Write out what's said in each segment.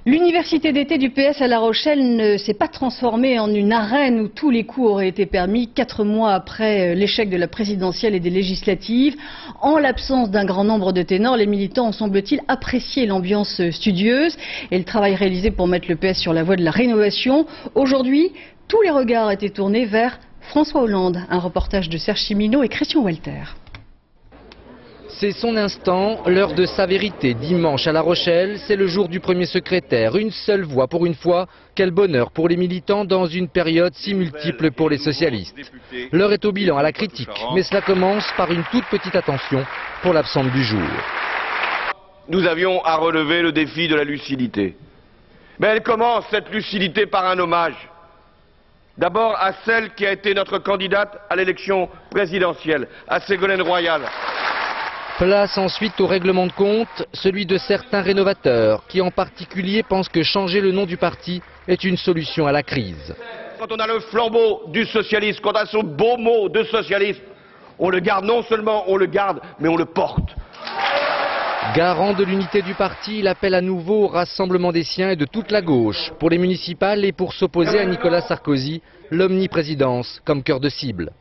L'université d'été du PS à La Rochelle ne s'est pas transformée en une arène où tous les coups auraient été permis 4 mois après l'échec de la présidentielle et des législatives. En l'absence d'un grand nombre de ténors, les militants ont, semble-t-il, apprécié l'ambiance studieuse et le travail réalisé pour mettre le PS sur la voie de la rénovation. Aujourd'hui, tous les regards étaient tournés vers François Hollande. Un reportage de Serge Chimino et Christian Walter. C'est son instant, l'heure de sa vérité. Dimanche à La Rochelle, c'est le jour du premier secrétaire. Une seule voix pour une fois. Quel bonheur pour les militants dans une période si multiple pour les socialistes. L'heure est au bilan, à la critique. Mais cela commence par une toute petite attention pour l'absente du jour. Nous avions à relever le défi de la lucidité. Mais elle commence, cette lucidité, par un hommage. D'abord à celle qui a été notre candidate à l'élection présidentielle, à Ségolène Royal. Place ensuite au règlement de compte, celui de certains rénovateurs, qui en particulier pensent que changer le nom du parti est une solution à la crise. Quand on a le flambeau du socialisme, quand on a ce beau mot de socialisme, on le garde, non seulement on le garde, mais on le porte. Garant de l'unité du parti, il appelle à nouveau au rassemblement des siens et de toute la gauche, pour les municipales et pour s'opposer à Nicolas Sarkozy, l'omniprésidence comme cœur de cible.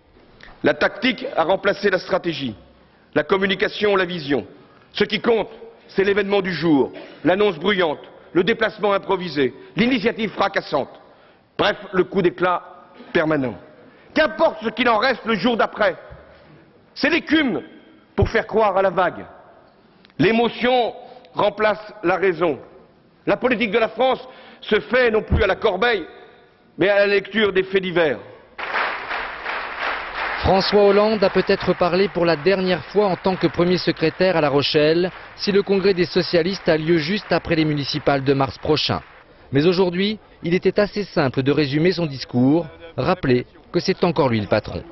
La tactique a remplacé la stratégie. La communication, la vision. Ce qui compte, c'est l'événement du jour, l'annonce bruyante, le déplacement improvisé, l'initiative fracassante. Bref, le coup d'éclat permanent. Qu'importe ce qu'il en reste le jour d'après. C'est l'écume pour faire croire à la vague. L'émotion remplace la raison. La politique de la France se fait non plus à la corbeille, mais à la lecture des faits divers. François Hollande a peut-être parlé pour la dernière fois en tant que premier secrétaire à La Rochelle, si le congrès des socialistes a lieu juste après les municipales de mars prochain. Mais aujourd'hui, il était assez simple de résumer son discours, rappeler que c'est encore lui le patron.